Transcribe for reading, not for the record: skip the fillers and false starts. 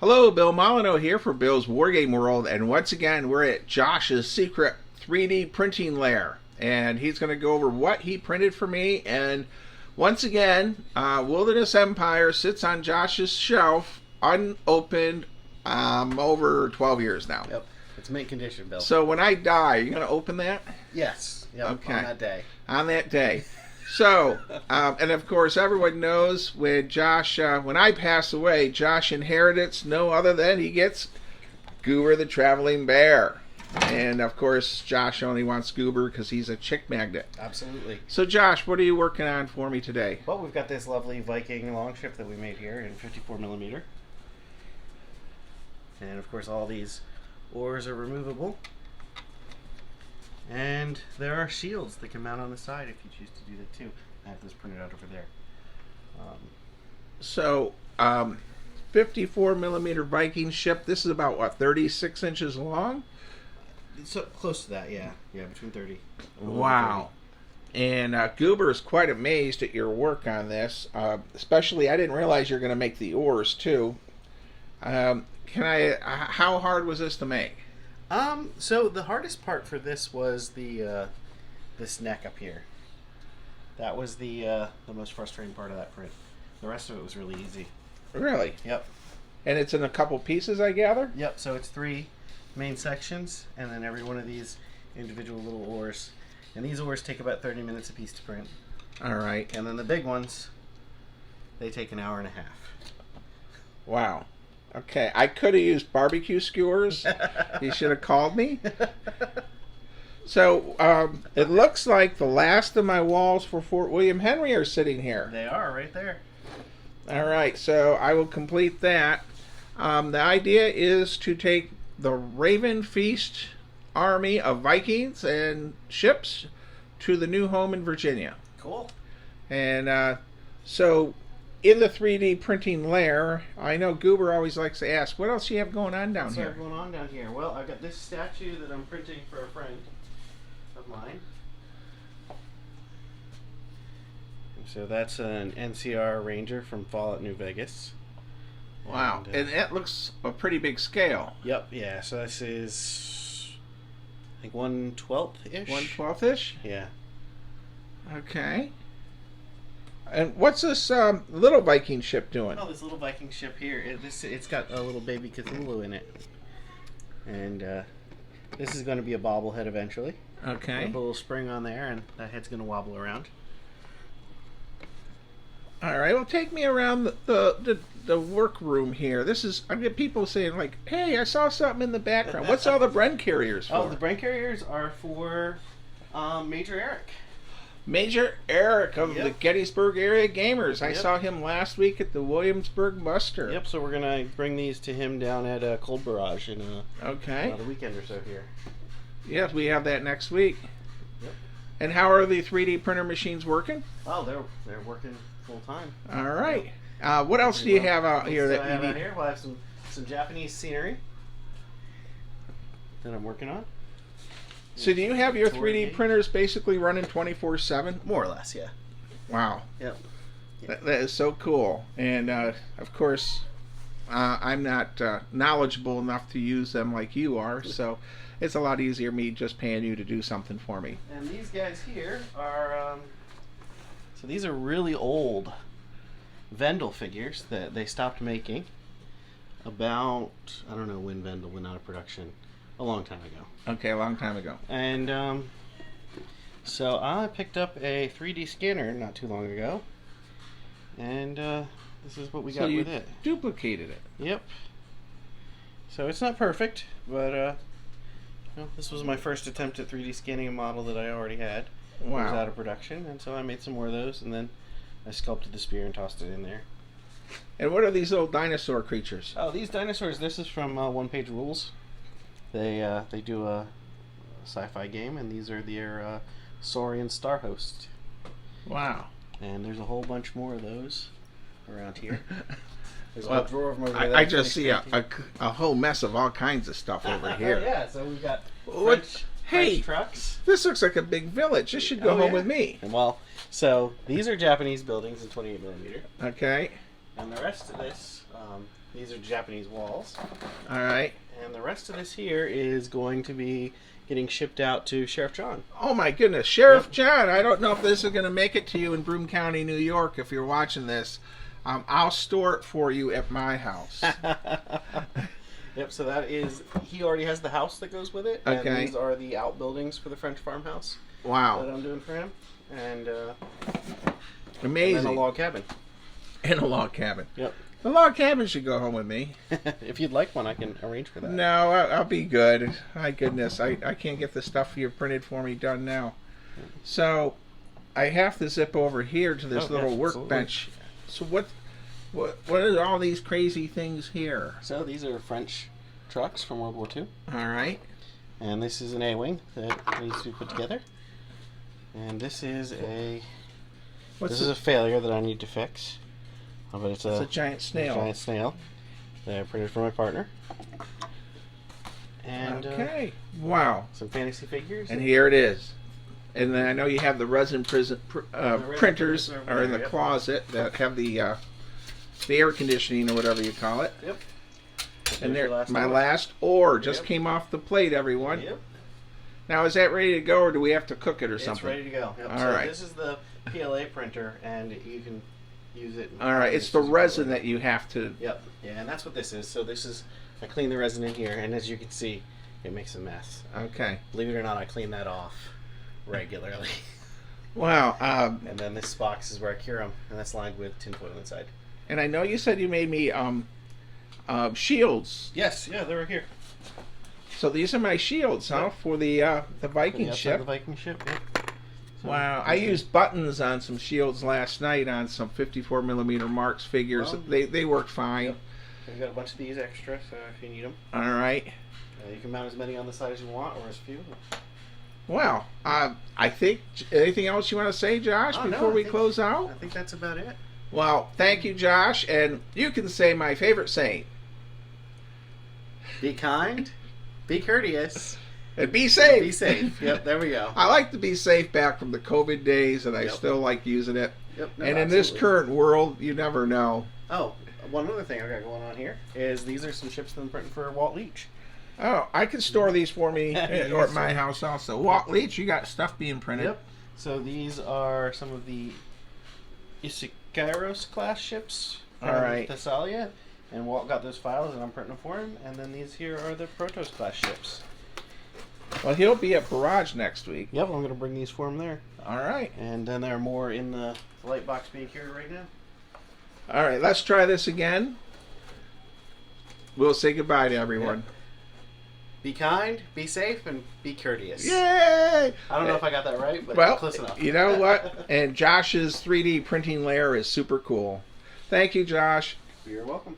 Hello, Bill Molyneux here for Bill's Wargame World, and once again we're at Josh's secret 3D printing lair, and he's going to go over what he printed for me. And once again, Wilderness Empire sits on Josh's shelf unopened over 12 years now. Yep, it's mint condition, Bill. So when I die, are you going to open that? Yes, yep, okay. On that day. On that day. So, and of course, everyone knows when Josh, when I pass away, Josh inherits no other than he gets Goober the Traveling Bear. And of course, Josh only wants Goober because he's a chick magnet. Absolutely. So, Josh, what are you working on for me today? Well, we've got this lovely Viking longship that we made here in 54mm. And of course, all these oars are removable. And there are shields that can mount on the side if you choose to do that too. I have this printed out over there. So, 54mm Viking ship. This is about what, 36 inches long? So close to that, yeah. Yeah, between 30. Wow. 30. And Goober is quite amazed at your work on this. Especially, I didn't realize you're going to make the oars too. How hard was this to make? So the hardest part for this was the this neck up here. That was the most frustrating part of that print. The rest of it was really easy. Really? Yep. And it's in a couple pieces, I gather? Yep, so it's 3 main sections, and then every one of these individual little oars. And these oars take about 30 minutes a piece to print. All right. And then the big ones, they take an hour and a half. Wow. Okay, I could have used barbecue skewers. You should have called me. So, it looks like the last of my walls for Fort William Henry are sitting here. They are, right there. All right, so I will complete that. The idea is to take the Raven Feast army of Vikings and ships to the new home in Virginia. Cool. And so... in the 3D printing lair, I know Goober always likes to ask, what else do you have going on down here? What's going on down here? Well, I've got this statue that I'm printing for a friend of mine. So that's an NCR Ranger from Fallout New Vegas. Wow, and that looks a pretty big scale. Yep, yeah, so this is, I think 1/12-ish? 1/12-ish? Yeah. Okay. And what's this little Viking ship doing? Oh, this little Viking ship here. It's got a little baby Cthulhu in it. And this is going to be a bobblehead eventually. Okay. Put a little spring on there, and that head's going to wobble around. All right. Well, take me around the workroom here. This is, I get people saying like, "Hey, I saw something in the background." What's all the Bren carriers for? Oh, the Bren carriers are for Major Eric. Major Eric of Yep. the Gettysburg area gamers. I Yep. saw him last week at the Williamsburg Muster. Yep, so we're going to bring these to him down at Cold Barrage in about a weekend or so here. Yes, we have that next week. Yep. And how are the 3D printer machines working? Oh, they're working full time. All right. What else do you have out here that you need? Here? We'll have some Japanese scenery that I'm working on. So do you have your 3D printers basically running 24/7? More or less, yeah. Wow. Yep. That is so cool. And of course, I'm not knowledgeable enough to use them like you are, so it's a lot easier me just paying you to do something for me. And these guys here are, so these are really old Vendel figures that they stopped making about, I don't know when Vendel went out of production. A long time ago. Okay, a long time ago. And so I picked up a 3D scanner not too long ago, and this is what we got with it. Duplicated it. Yep. So it's not perfect, but this was my first attempt at 3D scanning a model that I already had. Wow. It was out of production, and so I made some more of those, and then I sculpted the spear and tossed it in there. And what are these little dinosaur creatures? Oh, these dinosaurs. This is from One Page Rules. They do a sci-fi game, and these are their Saurian Star Host. Wow. And there's a whole bunch more of those around here. There's Well, a drawer of them over there. I just see a whole mess of all kinds of stuff over here. Yeah, so we've got What? Hey, French trucks. this looks like a big village. This should go home with me. And well, so these are Japanese buildings in 28mm. Okay. And the rest of this These are Japanese walls. All right. And the rest of this here is going to be getting shipped out to Sheriff John. Oh my goodness, Sheriff John! I don't know if this is going to make it to you in Broome County, New York. If you're watching this, I'll store it for you at my house. Yep. So that is. He already has the house that goes with it. Okay. And these are the outbuildings for the French farmhouse. Wow. That I'm doing for him. And amazing. And then a log cabin. And a log cabin. Yep. The log cabin should go home with me. If you'd like one, I can arrange for that. No, I'll be good. My goodness, I can't get the stuff you've printed for me done now. So, I have to zip over here to this little workbench. So what are all these crazy things here? So these are French trucks from World War II. All right. And this is an A-wing that needs to be put together. And this is a failure that I need to fix. But it's a giant snail. Giant snail that I printed for my partner. And okay. Wow. Some fantasy figures. And here it is. And then I know you have the Resin Prison printers are in the closet that have the air conditioning or whatever you call it. Yep. And there, my last ore just came off the plate, everyone. Yep. Now, is that ready to go, or do we have to cook it or something? It's ready to go. Yep. All right. This is the PLA printer, and you can use it. All right. It's the resin that you have to. Yep. Yeah, and that's what this is. So this is, I clean the resin in here, and as you can see, it makes a mess. Okay. Believe it or not, I clean that off regularly. Wow. And then this box is where I cure them, and that's lined with tinfoil inside. And I know you said you made me shields. Yes. Yeah, they're right here. So these are my shields, huh? For the Viking ship. The Viking ship. Yep. So wow, I used buttons on some shields last night on some 54mm Marks figures. Well, they worked fine. Yep. We've got a bunch of these extra, so if you need them. All right. You can mount as many on the side as you want, or as few. Wow. I think, anything else you want to say, Josh, before we close out? I think that's about it. Well, thank you, Josh, and you can say my favorite saying. Be kind, be courteous, and be safe. Be safe. Yep, there we go. I like to be safe back from the COVID days, and I still like using it. Yep, no, and in this current world, you never know. Oh, one other thing I've got going on here is these are some ships that I'm printing for Walt Leach. Oh, I can store these for me or at my house also. Walt Leach, you got stuff being printed. Yep. So these are some of the Isikaros class ships from Thessalia. And Walt got those files, and I'm printing them for him. And then these here are the Protos class ships. Well, he'll be at Barrage next week. Yep, I'm going to bring these for him there. All right. And then there are more in the light box being cured right now. All right, let's try this again. We'll say goodbye to everyone. Yep. Be kind, be safe, and be courteous. Yay! I don't know if I got that right, but close enough. You know what? And Josh's 3D printing layer is super cool. Thank you, Josh. You're welcome.